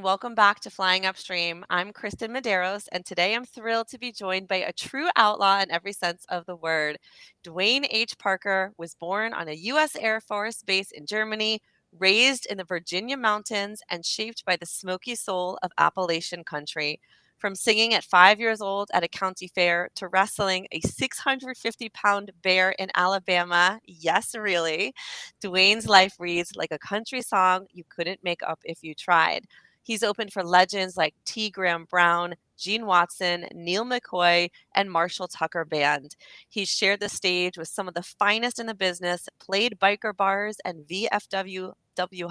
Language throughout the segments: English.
welcome back to Flying Upstream. I'm Kristyn Medeiros, and today I'm thrilled to be joined by a true outlaw in every sense of the word. Duane H. Parker was born on a U.S. Air Force base in Germany, raised in the Virginia mountains, and shaped by the smoky soul of Appalachian country. From singing at 5 years old at a county fair to wrestling a 650-pound bear in Alabama, yes, really, Duane's life reads like a country song you couldn't make up if you tried. He's opened for legends like T. Graham Brown, Gene Watson, Neil McCoy, and Marshall Tucker Band. He's shared the stage with some of the finest in the business, played biker bars and VFW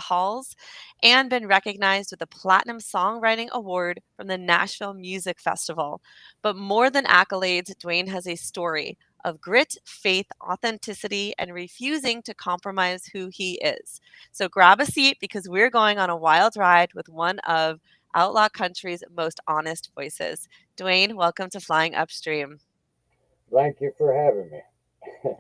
halls, and been recognized with a Platinum Songwriting Award from the Nashville Music Festival. But more than accolades, Duane has a story of grit, faith, authenticity, and refusing to compromise who he is. So grab a seat because we're going on a wild ride with one of Outlaw Country's most honest voices. Duane, welcome to Flying Upstream. Thank you for having me.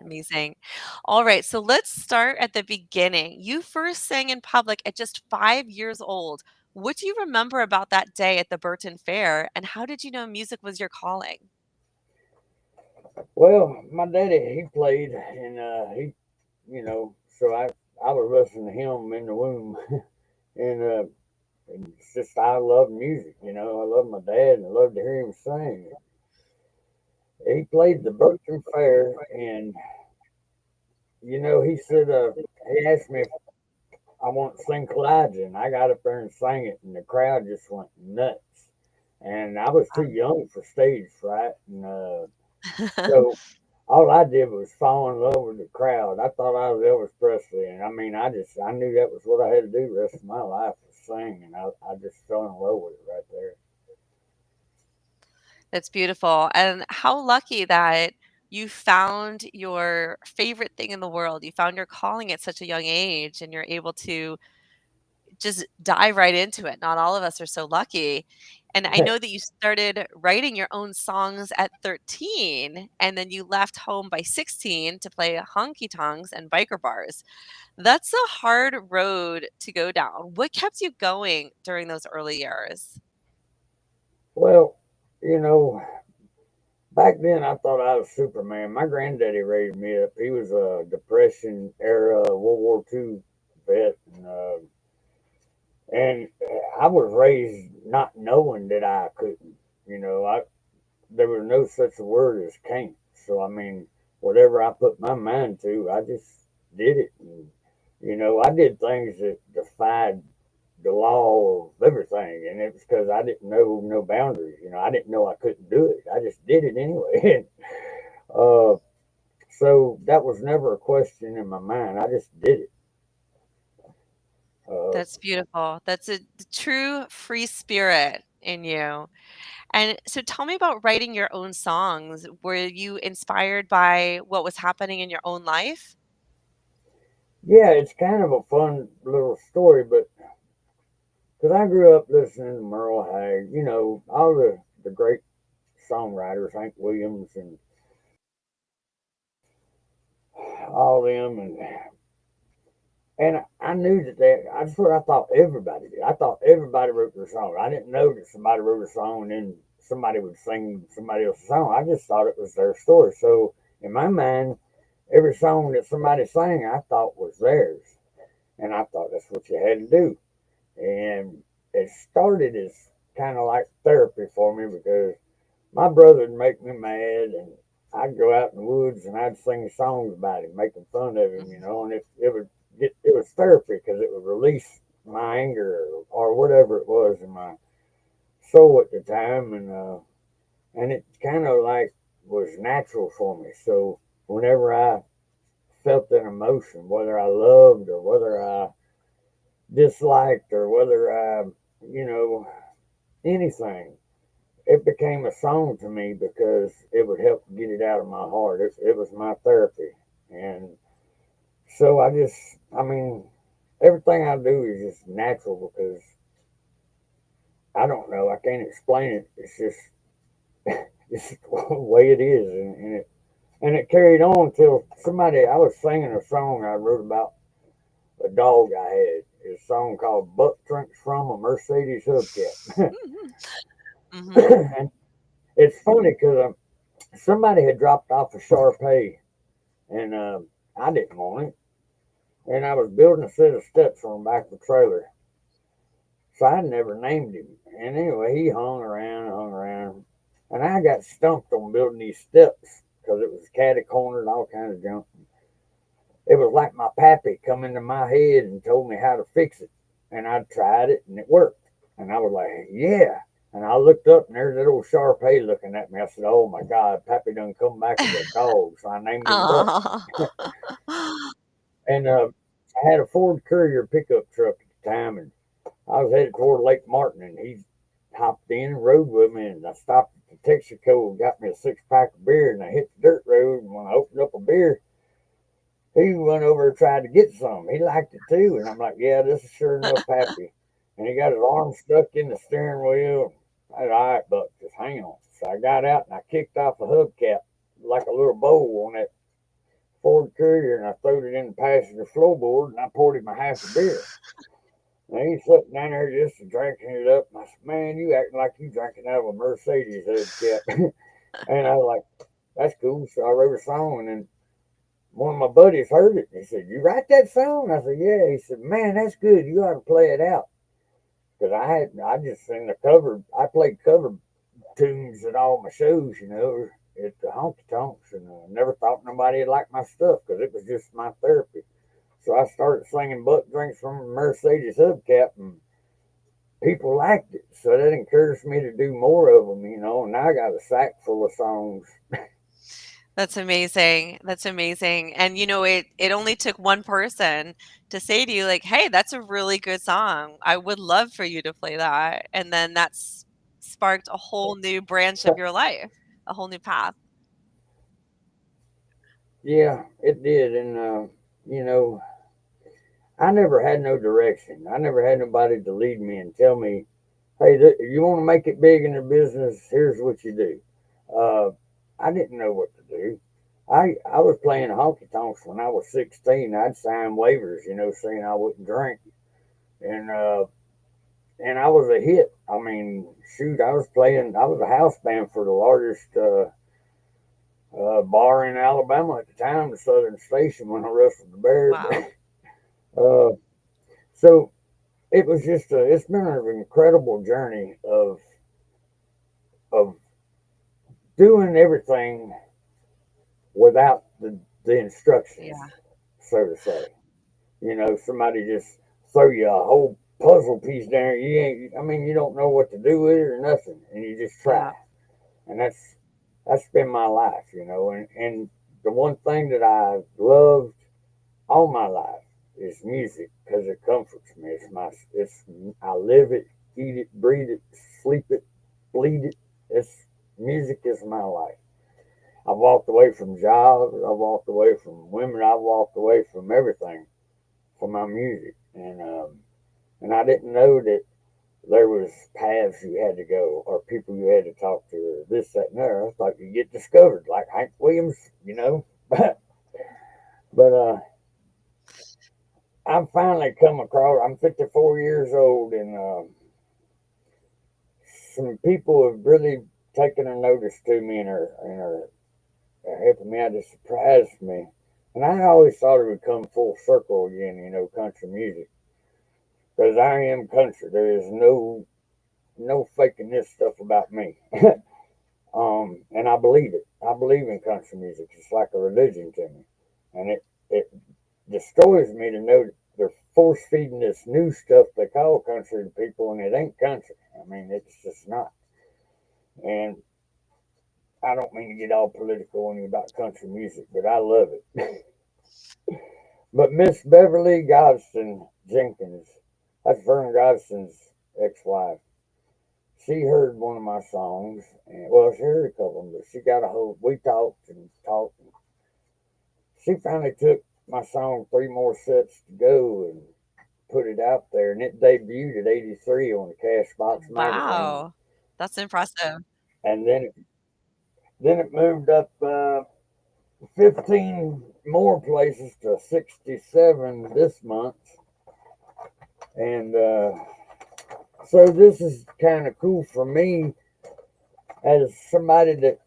Amazing. All right, so let's start at the beginning. You first sang in public at just 5 years old. What do you remember about that day at the Burton Fair, and how did you know music was your calling? Well, my daddy he played, and so I was listening to him in the womb, and it's just I love music. I love my dad, and I love to hear him sing. He played the Berkeley Fair, and he said he asked me if I want to sing Kalijah, and I got up there and sang it, and the crowd just went nuts. And I was too young for stage fright, and so all I did was fall in love with the crowd. I thought I was Elvis Presley, and I knew that was what I had to do the rest of my life was sing, and I just fell in love with it right there. That's beautiful. And how lucky that you found your favorite thing in the world. You found your calling at such a young age and you're able to just dive right into it. Not all of us are so lucky. And I know that you started writing your own songs at 13 and then you left home by 16 to play honky tonks and biker bars. That's a hard road to go down. What kept you going during those early years? Well, you know, back then I thought I was Superman. My granddaddy raised me up. He was a Depression era World War II vet, and I was raised not knowing that I couldn't. I there was no such a word as can't. So I mean, whatever I put my mind to, I just did it. And I did things that defied the law of everything, and it was because I didn't know no boundaries. I didn't know I couldn't do it. I just did it anyway. uh, so that was never a question in my mind. I just did it. Uh, That's beautiful. That's a true free spirit in you. And so tell me about writing your own songs. Were you inspired by what was happening in your own life? yeah, it's kind of a fun little story, but because I grew up listening to Merle Haggard, all the great songwriters, Hank Williams and all them, and I knew that's what I thought everybody did. I thought everybody wrote their song. I didn't know that somebody wrote a song and then somebody would sing somebody else's song. I just thought it was their story. So in my mind, every song that somebody sang, I thought was theirs, and I thought that's what you had to do. And it started as kind of like therapy for me because my brother would make me mad, and I'd go out in the woods and I'd sing songs about him, making fun of him, and it was therapy because it would release my anger or whatever it was in my soul at the time, and it kind of like was natural for me. So whenever I felt an emotion, whether I loved or whether I disliked or whether I, you know, anything, it became a song to me because it would help get it out of my heart. It was my therapy. And so I mean, everything I do is just natural because I don't know, I can't explain it. It's just, it's just the way it is. And it carried on till I was singing a song I wrote about a dog I had. is a song called "Buck Drinks from a Mercedes Hubcap," Mhm. and it's funny because somebody had dropped off a Sharpay, and I didn't want it, and I was building a set of steps on the back of the trailer, so I never named him. And anyway, he hung around, and I got stumped on building these steps because it was catty cornered and all kinds of junk. It was like my pappy come into my head and told me how to fix it, and I tried it and it worked. And I was like, yeah. And I looked up and there's that old Sharpay looking at me. I said, oh my God, Pappy done come back as a dog. So I named him Buck. Aw. And I had a Ford Courier pickup truck at the time, and I was headed toward Lake Martin, and he hopped in and rode with me. And I stopped at the Texaco and got me a 6 pack of beer, and I hit the dirt road. And when I opened up a beer, he went over and tried to get some. He liked it too. And I'm like, yeah, this is sure enough Pappy. And he got his arm stuck in the steering wheel. I said, all right, Buck, just hang on. So I got out and I kicked off a hubcap like a little bowl on that Ford Courier, and I throwed it in the passenger floorboard, and I poured him a half a beer. And he's sitting down there just drinking it up. And I said, man, you acting like you drinking out of a Mercedes hubcap. And I was like, that's cool. So I wrote a song, and then one of my buddies heard it. He said, you write that song? I said, yeah. He said, man, that's good. You ought to play it out. Because I just sing the cover. I played cover tunes at all my shows, at the honky tonks, and I never thought nobody would like my stuff because it was just my therapy. So I started singing Buck Drinks from a Mercedes Hubcap, and people liked it. So that encouraged me to do more of them, and now I got a sack full of songs. That's amazing. That's amazing. And it only took one person to say to you like, "Hey, that's a really good song. I would love for you to play that." And then that's sparked a whole new branch of your life, a whole new path. Yeah, it did. And, you know, I never had no direction. I never had nobody to lead me and tell me, hey, you want to make it big in the business, here's what you do. Uh, I didn't know what to do. I was playing honky tonks when I was 16. I'd sign waivers, saying I wouldn't drink. And, uh, and I was a hit. I mean, shoot, I was a house band for the largest bar in Alabama at the time, the Southern Station, when I wrestled the bear. Wow. uh, so it's been an incredible journey of doing everything without the instructions, Yeah. so to say. Somebody just throw you a whole puzzle piece down. You ain't. I mean, you don't know what to do with it or nothing, and you just try. Yeah. And that's been my life, And the one thing that I loved all my life is music because it comforts me. I live it, eat it, breathe it, sleep it, bleed it. It's Music is my life. I've walked away from jobs. I've walked away from women. I've walked away from everything for my music, and I didn't know that there was paths you had to go or people you had to talk to or this, that, and there. I thought you get discovered like Hank Williams. But I've finally come across. I'm 54 years old, and some people have really taken a notice to me and are helping me out. It surprised me, and I always thought it would come full circle again. Country music, because I am country. There is no faking this stuff about me. And I believe it. I believe in country music. It's like a religion to me, and it destroys me to know that they're force feeding this new stuff they call country to people, and it ain't country. I mean, it's just not. And I don't mean to get all political on you about country music, but I love it. But Miss Beverly Godson Jenkins, that's Vern Godson's ex-wife. She heard one of my songs, and well, she heard a couple of them, but she got a hold. We talked and talked. And she finally took my song "Three More Sets to Go" and put it out there, and it debuted at '83 on the Cashbox magazine, Wow. That's impressive. and then it moved up 15 more places to 67 this month, And so this is kind of cool for me as somebody that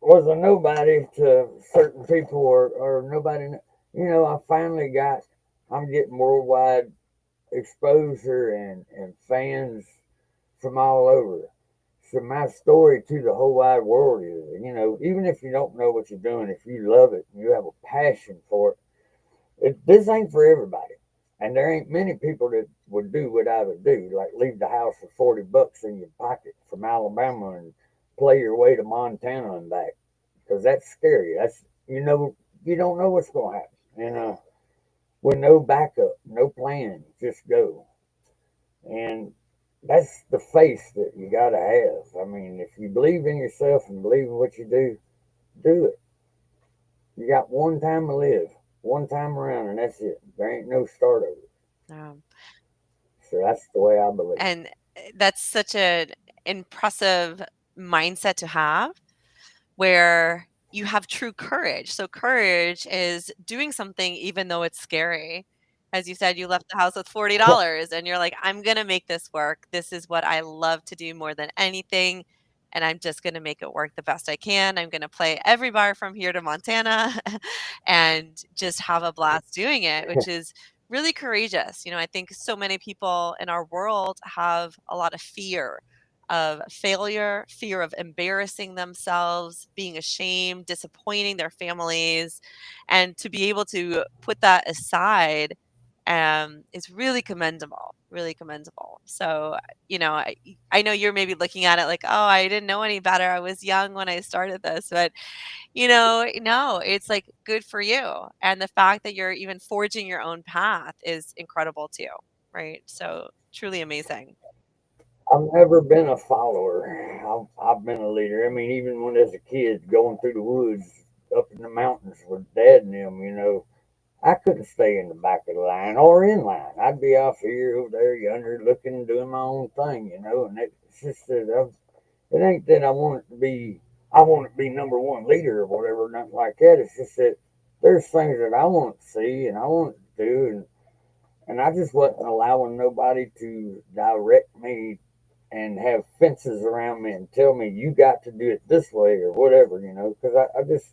was a nobody to certain people or nobody. You know, I finally got, I'm getting worldwide exposure and fans from all over. So my story to the whole wide world is, you know, even if you don't know what you're doing, if you love it and you have a passion for it, this ain't for everybody. And there ain't many people that would do what I would do, like leave the house with $40 in your pocket from Alabama and play your way to Montana and back, because that's scary. That's, you know, you don't know what's going to happen, and with no backup, no plan, just go. And that's the faith that you got to have. I mean, if you believe in yourself and believe in what you do it. You got one time to live, one time around, and that's it. There ain't no start over. Um, So that's the way I believe. and that's such an impressive mindset to have where you have true courage. So courage is doing something even though it's scary. As you said, you left the house with $40 and you're like, I'm going to make this work. This is what I love to do more than anything. And I'm just going to make it work the best I can. I'm going to play every bar from here to Montana and just have a blast doing it, which is really courageous. You know, I think so many people in our world have a lot of fear of failure, fear of embarrassing themselves, being ashamed, disappointing their families, and to be able to put that aside is really commendable, really commendable. So, you know, I know you're maybe looking at it like, oh, I didn't know any better. I was young when I started this, but you know, no, it's like good for you. And the fact that you're even forging your own path is incredible too, right? So, truly amazing. I've never been a follower. I've been a leader. I mean, even when as a kid going through the woods up in the mountains with dad and them, you know, I couldn't stay in the back of the line or in line. I'd be off here, over there, yonder, looking, doing my own thing, you know. And it's just that it ain't that I want to be number one leader or whatever, nothing like that. It's just that there's things that I want to see and I want to do, and I just wasn't allowing nobody to direct me and have fences around me and tell me you got to do it this way or whatever, you know, because I just,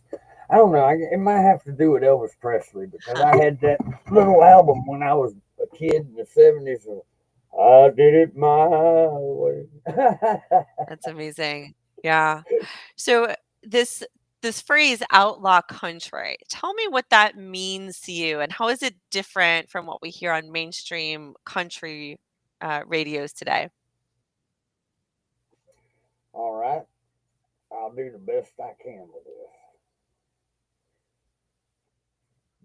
I don't know. It might have to do with Elvis Presley because I had that little album when I was a kid in the '70s. I did it my way. That's amazing. Yeah. So this phrase outlaw country, tell me what that means to you and how is it different from what we hear on mainstream country radios today? All right, I'll do the best I can with this.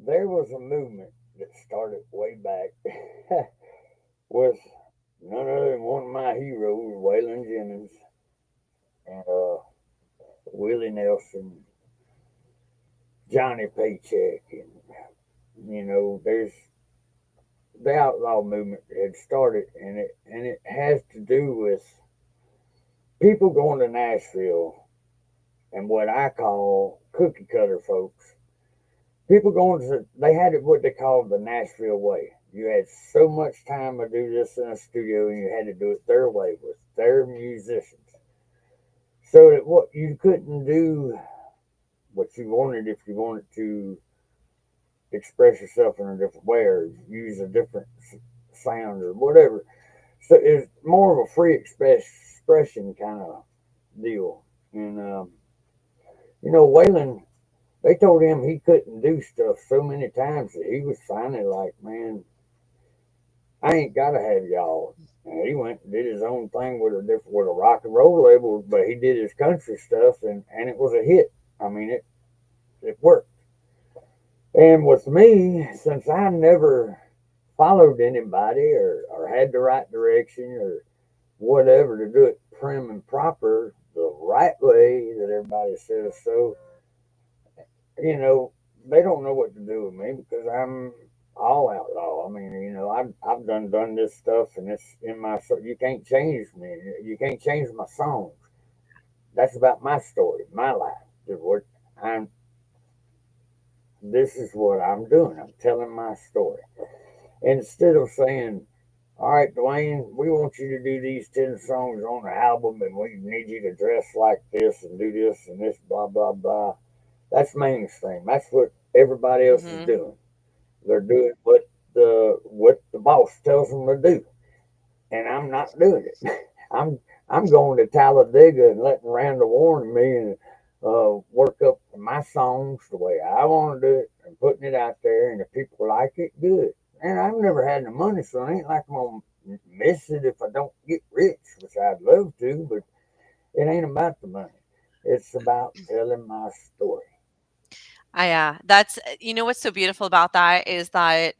There was a movement that started way back with none other than one of my heroes, Waylon Jennings, and Willie Nelson, Johnny Paycheck, and you know, there's the outlaw movement had started, and it has to do with people going to Nashville and what I call cookie cutter folks. People going to they had it what they called the Nashville way. You had so much time to do this in a studio, and you had to do it their way with their musicians. So that what you couldn't do what you wanted if you wanted to express yourself in a different way or use a different sound or whatever. So it's more of a free expression kind of deal. And you know, Waylon, they told him he couldn't do stuff so many times that he was finally like, man, I ain't gotta have y'all. And he went and did his own thing with a rock and roll label, but he did his country stuff, and it was a hit. I mean, it worked. And with me, since I never followed anybody or had the right direction or whatever to do it prim and proper the right way that everybody says so, you know, they don't know what to do with me because I'm all outlaw. I mean, you know, I've done this stuff and it's in my soul. You can't change me. You can't change my songs. That's about my story, my life. I'm this is what I'm doing. I'm telling my story. Instead of saying, all right, Duane, we want you to do these 10 songs on the album and we need you to dress like this and do this and this, blah, blah, blah. That's mainstream. That's what everybody else is Mhm. doing. They're doing what the boss tells them to do. And I'm not doing it. I'm going to Talladega and letting Randall warn me and work up my songs the way I want to do it and putting it out there. And if people like it, good. And I've never had the money, so it ain't like I'm gonna miss it if I don't get rich, which I'd love to. But it ain't about the money. It's about telling my story. That's what's so beautiful about that is that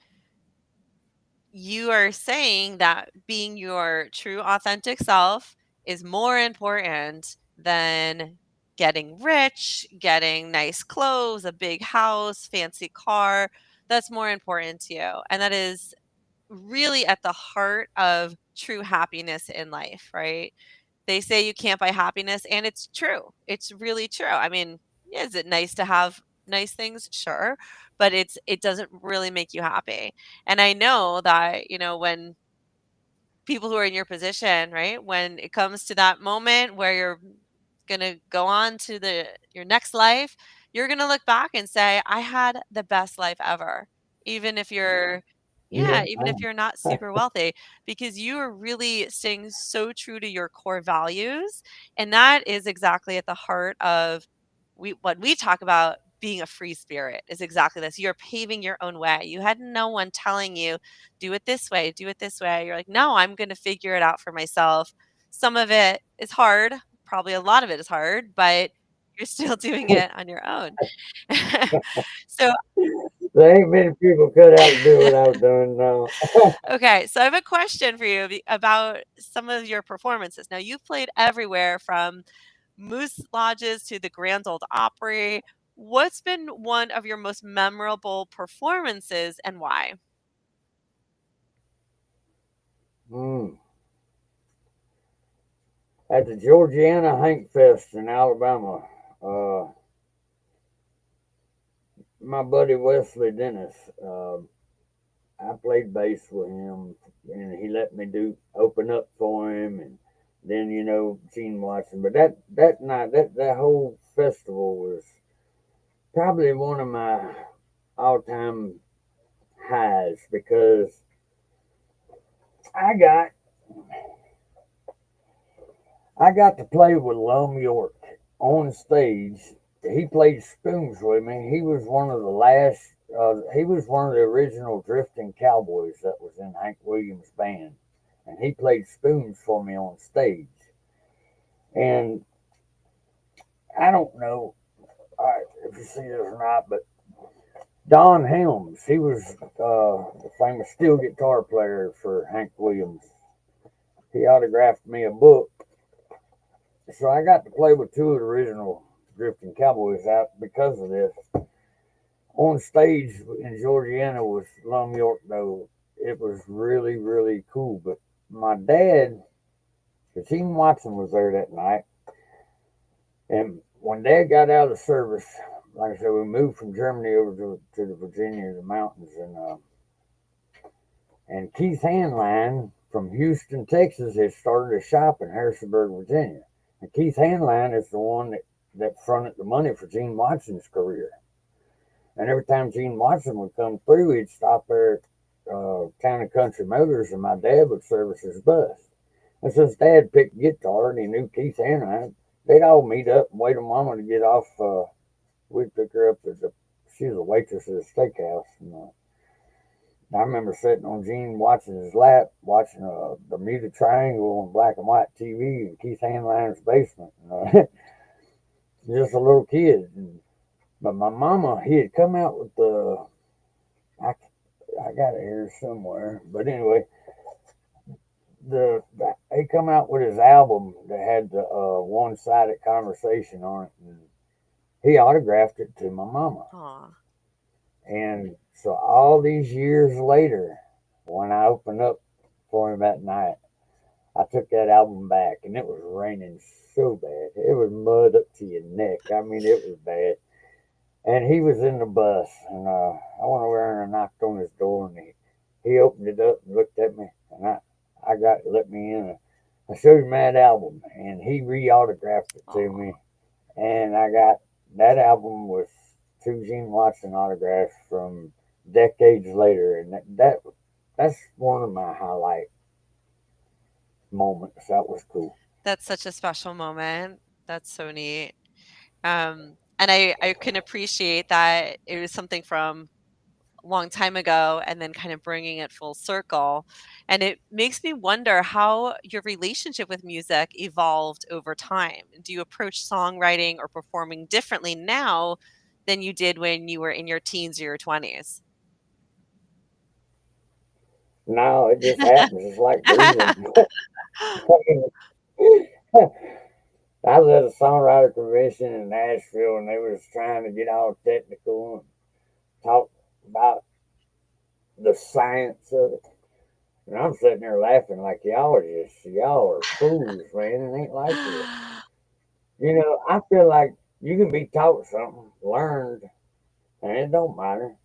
you are saying that being your true authentic self is more important than getting rich, getting nice clothes, a big house, fancy car. That's more important to you. And that is really at the heart of true happiness in life, right? They say you can't buy happiness, and it's true. It's really true. I mean, yeah, is it nice to have nice things? Sure, but it doesn't really make you happy. And I know that, when people who are in your position, right? When it comes to that moment where you're going to go on to the your next life, you're going to look back and say, "I had the best life ever." Even if you're Yeah, yeah, even if you're not super wealthy, because you are really staying so true to your core values, and that is exactly at the heart of what we talk about being a free spirit is exactly this. You're paving your own way. You had no one telling you do it this way, do it this way. You're like, no, I'm going to figure it out for myself. Some of it is hard, probably a lot of it is hard, but you're still doing it on your own. So, there ain't many people cut out to do what I've done now. okay, so I have a question for you about some of your performances. Now, you've played everywhere from Moose Lodges to the Grand Old Opry. What's been one of your most memorable performances and why? Mm. At the Georgiana Hank Fest in Alabama, uh, my buddy Wesley Dennis, I played bass with him, and he let me do open up for him, and then Gene Watson. But that night, that whole festival was probably one of my all time highs because I got I got to play with Lum York on stage. He played spoons with me. He was one of the last. He was one of the original drifting cowboys that was in Hank Williams' band, and he played spoons for me on stage. And I don't know if you see this or not, but Don Helms, he was the famous steel guitar player for Hank Williams. He autographed me a book, so I got to play with two of the original drifting cowboys out because of this. On stage in Georgiana with Lum York, though, it was really, really cool. But my dad, Gene Watson, was there that night. And when Dad got out of the service, like I said, we moved from Germany over to the Virginia, the mountains. And Keith Hanline from Houston, Texas, had started a shop in Harrisonburg, Virginia. And Keith Hanline is the one that fronted the money for Gene Watson's career. And every time Gene Watson would come through, he'd stop there at Town and Country Motors, and my dad would service his bus. And since Dad picked guitar and he knew Keith Hanine, they'd all meet up and wait on Mama to get off. We'd pick her up at she was a waitress at a steakhouse. And I remember sitting on Gene Watson's lap watching a Bermuda Triangle on black and white TV in Keith Hanline's basement. Just a little kid. But my mama, he had come out with I, I got it here somewhere. But anyway, he come out with his album that had the one-sided conversation on it, and he autographed it to my mama. Aw. And so all these years later, when I opened up for him that night, I took that album back, and it was raining so bad. It was mud up to your neck. I mean, it was bad. and he was in the bus, and I went over and I knocked on his door, and he opened it up and looked at me, and I got let me in. I showed him that album, and he re-autographed it to Oh, me, and I got that album with two Gene Watson autographs from decades later, and that's one of my highlight moments. That was cool. that's such a special moment. That's so neat. And I can appreciate that it was something from a long time ago and then kind of bringing it full circle. And it makes me wonder how your relationship with music evolved over time. Do you approach songwriting or performing differently now than you did when you were in your teens or your 20s? Now it just happens. It's like breathing. I was at a songwriter convention in Nashville, and they was trying to get all technical and talk about the science of it. And I'm sitting there laughing like y'all are fools, man. It ain't like that. You know, I feel like you can be taught something, learned, and it don't matter.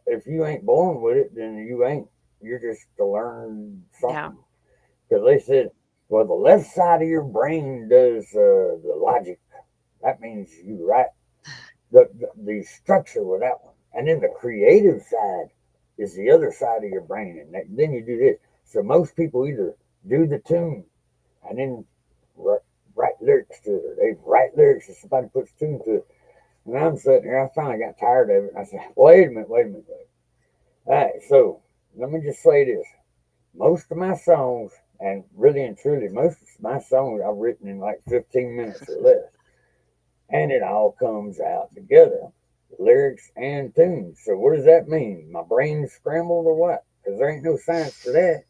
If you ain't born with it, then you ain't. You're just to learn Yeah, something. Because they said, well, the left side of your brain does the logic. That means you write the structure with that one. And then the creative side is the other side of your brain. And then you do this. So most people either do the tune and then write lyrics to it, or they write lyrics and somebody puts tune to it. And I'm sitting there, I finally got tired of it. And I said, wait a minute. All right, so let me just say this. Most of my songs, and really and truly, most of my songs I've written in like 15 minutes or less. And it all comes out together, lyrics and tunes. So what does that mean? My brain's scrambled or what? Because there ain't no science to that.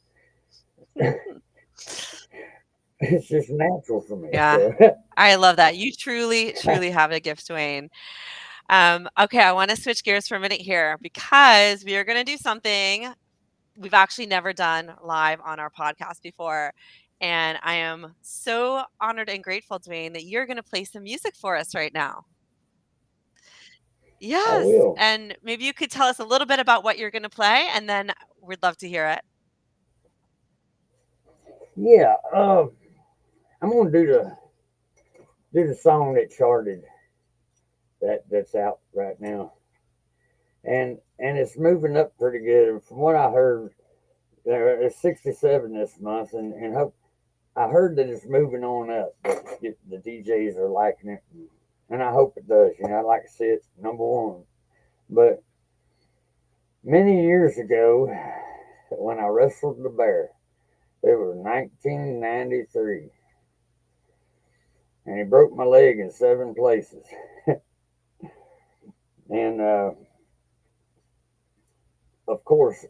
It's just natural for me. yeah. So I love that. You truly, truly have a gift, Dwayne. Okay, I want to switch gears for a minute here because we are going to do something we've actually never done live on our podcast before. And I am so honored and grateful, Dwayne, that you're going to play some music for us right now. I Yes. will. And maybe you could tell us a little bit about what you're going to play, and then we'd love to hear it. Yeah. I'm gonna do the song that charted that's out right now, and it's moving up pretty good. And from what I heard, it's 67 this month, and I heard that it's moving on up. The DJs are liking it, and I hope it does. You know, I'd like to see it number one. But many years ago, when I wrestled the bear, it was 1993, and he broke my leg in 7 places. And of course,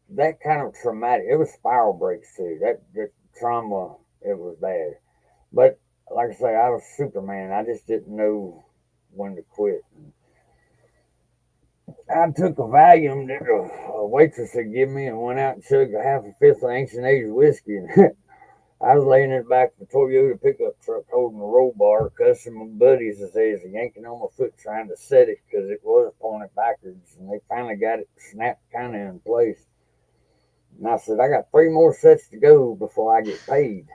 that kind of traumatic. It was spiral breaks too. That trauma, it was bad. But like I say, I was Superman. I just didn't know when to quit. I took a Valium that a waitress had given me and went out and chugged a half a fifth of ancient age whiskey. And I was laying in the back of a Toyota pickup truck holding a roll bar, cussing my buddies as they was yanking on my foot trying to set it because it was pointed backwards. And they finally got it snapped kind of in place. And I said, I got 3 more sets to go before I get paid.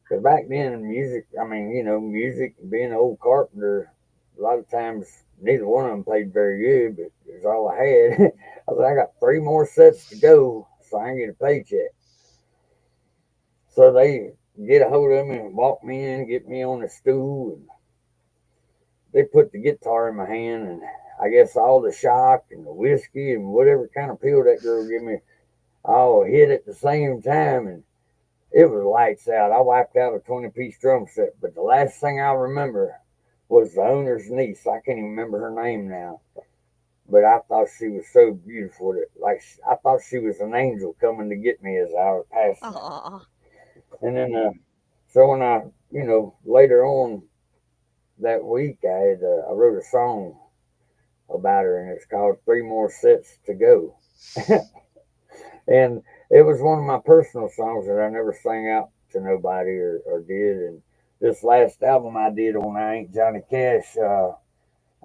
Because back then, music, I mean, you know, music, being an old carpenter, a lot of times neither one of them paid very good, but it was all I had. I said, I got 3 more sets to go so I can get a paycheck. So they get a hold of me and walk me in, get me on the stool, and they put the guitar in my hand, and I guess all the shock and the whiskey and whatever kind of pill that girl gave me all hit at the same time, and it was lights out. I wiped out a 20-piece drum set, but the last thing I remember was the owner's niece. I can't even remember her name now, but I thought she was so beautiful that, like, I thought she was an angel coming to get me as I was passing her. Oh, And then, so when later on that week, I wrote a song about her, and it's called 3 More Sets to Go. And it was one of my personal songs that I never sang out to nobody or did. And this last album I did on I Ain't Johnny Cash,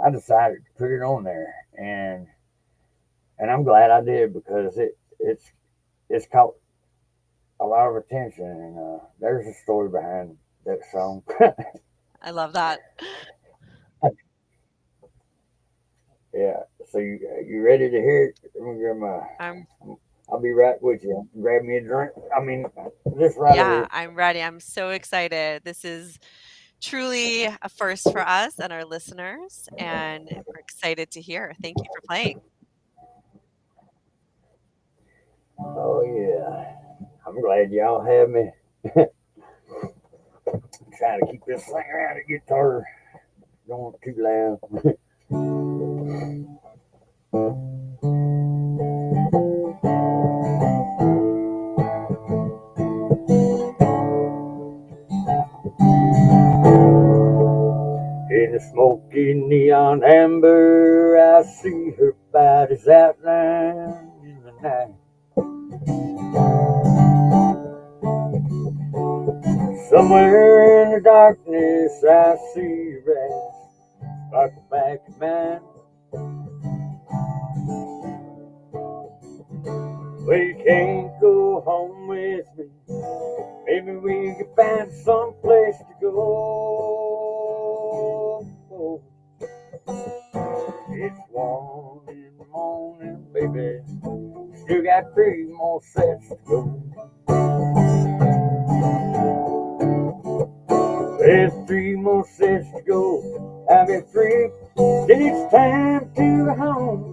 I decided to put it on there, and I'm glad I did because it's caught a lot of attention, and there's a story behind that song. I love that. Yeah. So you ready to hear it? Let me grab my. I'm I'll be right with you. Grab me a drink. I mean, this right over Yeah, here. I'm ready. I'm so excited. This is truly a first for us and our listeners, and we're excited to hear. Thank you for playing. Oh yeah. I'm glad y'all have me. Trying to keep this thing around the guitar. Don't want it too loud. In the smoky neon amber, I see her body's outline in the night. Somewhere in the darkness, I see red sparkle back at mine. Well, you can't go home with me. Maybe we could find some place to go. It's 1 in the morning, baby. Still got 3 more sets to go. There's 3 more sets to go. I'll be free. Then it's time to go home.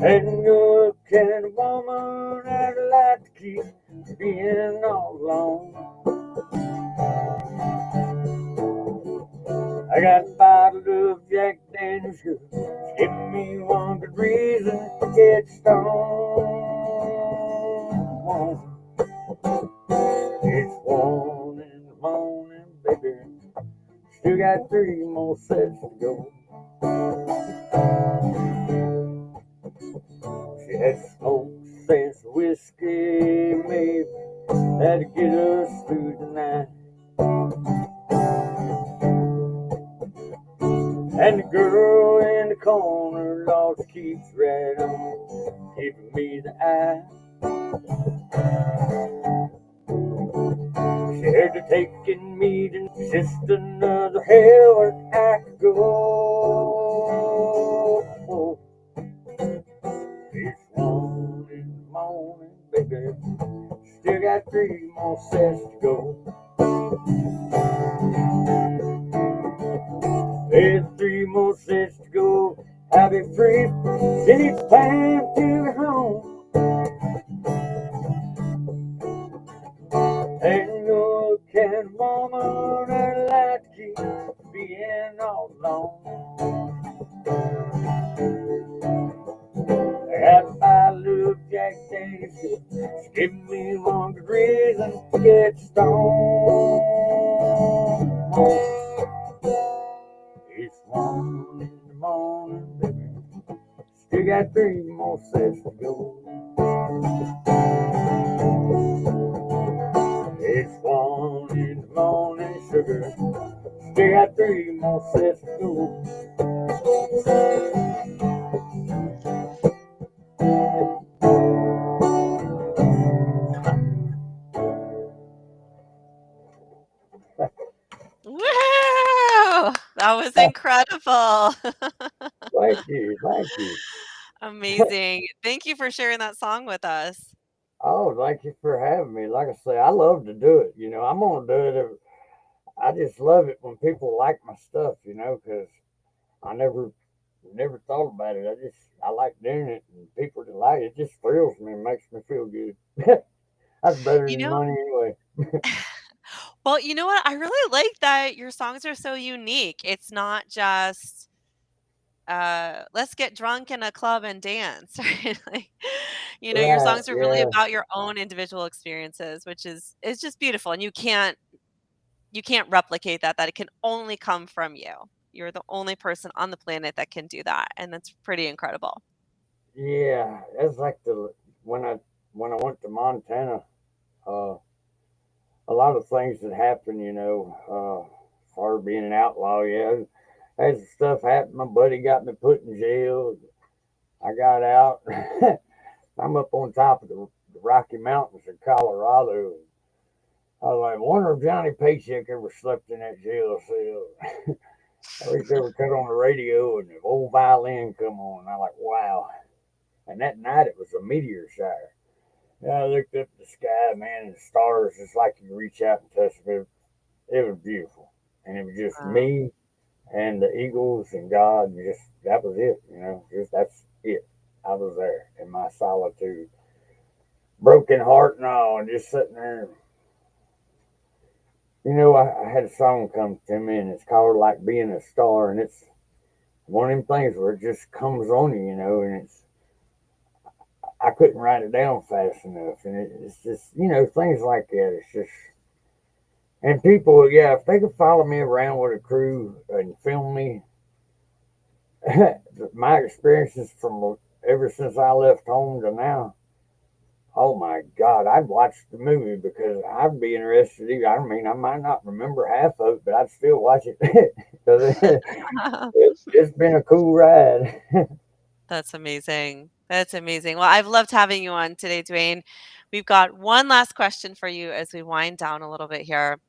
And you're the kind of woman I'd like to keep being all alone. I got a bottle of Jack Daniels. Give me one good reason to get stoned. It's 1 in the morning, baby. Still got 3 more sets to go. She had smoked sense whiskey, maybe that'd get us through the night. And the girl in the corner, Lord, keeps right on giving me the eye. She had to taking me to just another hell where I could go. It's 1 in the morning, baby. Still got 3 more sets to go. There's 3 more sets to go. I'll be free. Then it's time to go home. Ain't no kind of woman I like to keep being all alone. I got to buy a little Jack Daniels. Just give me one good reason to get stoned. It's 1 in the morning, baby. Still got 3 more sets to go. It's 1 in the morning, sugar. Still got 3 more sets to go. Woo! That was incredible. Thank you, thank you. Amazing. Thank you for sharing that song with us. Oh, thank you for having me. Like I say, I love to do it. I'm gonna do it. I just love it when people like my stuff. Because I never thought about it. I like doing it, and people that like it just thrills me and makes me feel good. That's better You than know money anyway. well, you know what? I really like that your songs are so unique. It's not just let's get drunk in a club and dance, right? Like, your Right? songs are really Yeah. about your own individual experiences, which is just beautiful, and you can't replicate that. That it can only come from you. You're the only person on the planet that can do that, and that's pretty incredible. Yeah. That's like when I when I went to Montana. Uh, a lot of things that happened. her being an outlaw. Yeah, had some stuff happen. My buddy got me put in jail. I got out. I'm up on top of the Rocky Mountains in Colorado. I was like, wonder if Johnny Paycheck ever slept in that jail cell. I reached over, cut on the radio, and the old violin come on. And I'm like, wow. And that night it was a meteor shower. And I looked up at the sky, man, and the stars, just like you reach out and touch them. It was beautiful. And it was just Wow. me and the Eagles and God. And just, that was it, just that's it. I was there in my solitude, broken heart and all, and just sitting there. I had a song come to me, and it's called Like Being a Star. And it's one of them things where it just comes on you, and I couldn't write it down fast enough. And it's just, things like that. It's just, and people, yeah, if they could follow me around with a crew and film me, my experiences from ever since I left home to now, oh my God, I'd watch the movie because I'd be interested. I mean, I might not remember half of it, but I'd still watch it because it's been a cool ride. That's amazing. That's amazing. Well, I've loved having you on today, Duane. We've got one last question for you as we wind down a little bit here.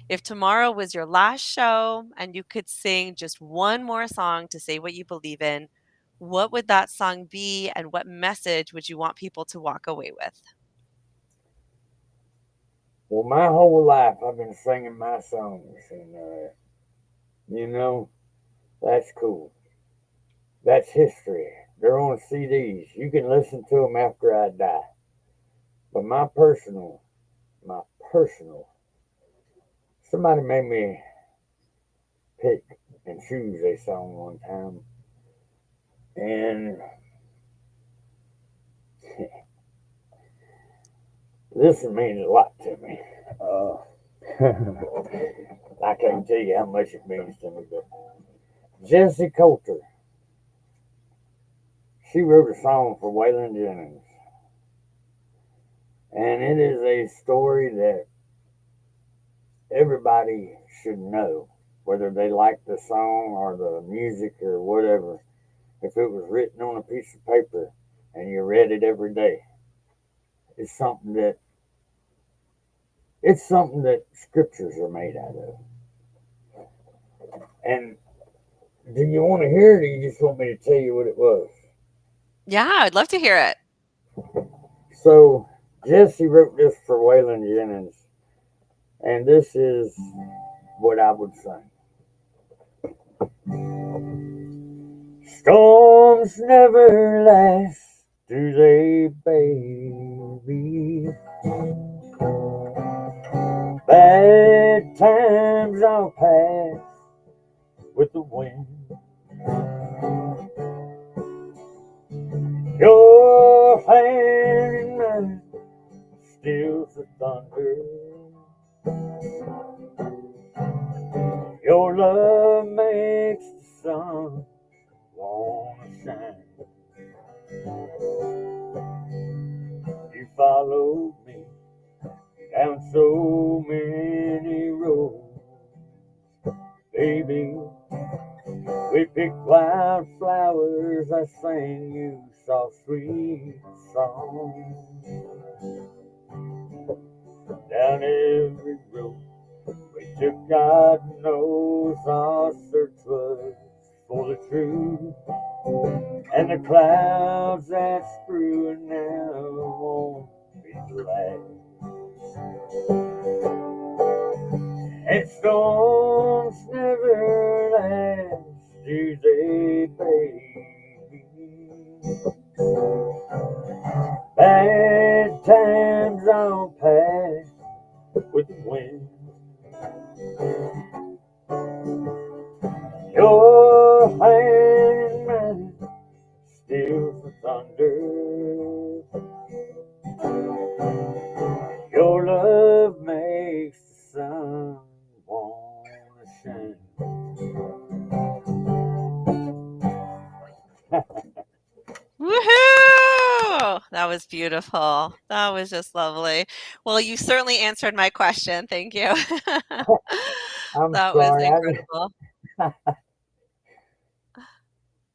If tomorrow was your last show and you could sing just one more song to say what you believe in, what would that song be and what message would you want people to walk away with? Well, my whole life I've been singing my songs, and you know that's cool. That's history. They're on CDs. You can listen to them after I die. But my personal, somebody made me pick and choose a song one time, and this means a lot to me. Uh, I can't tell you how much it means to me, but Jessie Coulter, she wrote a song for Waylon Jennings, and it is a story that everybody should know, whether they like the song or the music or whatever. If it was written on a piece of paper and you read it every day, it's something that scriptures are made out of. And do you want to hear it, or you just want me to tell you what it was? Yeah, I'd love to hear it. So Jesse wrote this for Waylon Jennings, and this is what I would sing. Storms never last, do they, baby? Bad times I'll pass with the wind. Your hand in mine stills the thunder. Your love makes the sun wanna shine. You followed me down so many roads, baby. We picked wildflowers, I sang you soft, sweet songs. Down every road we took, God knows our search was for the truth. And the clouds that screw and now won't be black. And storms never last, do they, baby? Bad times I'll pass with the wind. Your hand in mine stills the thunder. Your love makes the sun wanna shine. Woohoo! Oh, that was beautiful. That was just lovely. Well, you certainly answered my question. Thank you. I'm That was sorry. incredible.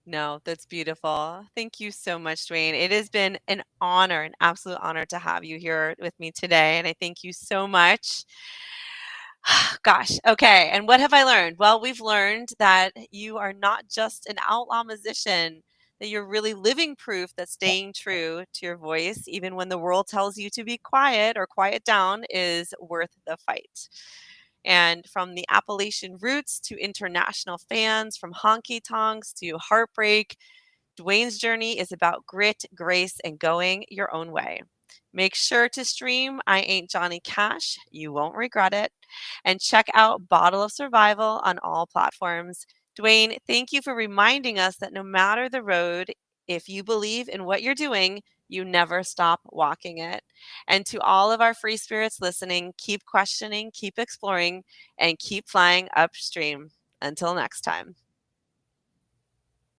No, that's beautiful. Thank you so much, Duane. It has been an honor, an absolute honor to have you here with me today. And I thank you so much. Gosh, okay. And what have I learned? Well, we've learned that you are not just an outlaw musician, that you're really living proof that staying true to your voice, even when the world tells you to be quiet or quiet down, is worth the fight. And from the Appalachian roots to international fans, from honky tonks to heartbreak, Duane's journey is about grit, grace, and going your own way. Make sure to stream I Ain't Johnny Cash. You won't regret it. And check out Bottle of Survival on all platforms. Duane, thank you for reminding us that no matter the road, if you believe in what you're doing, you never stop walking it. And to all of our free spirits listening, keep questioning, keep exploring, and keep flying upstream. Until next time.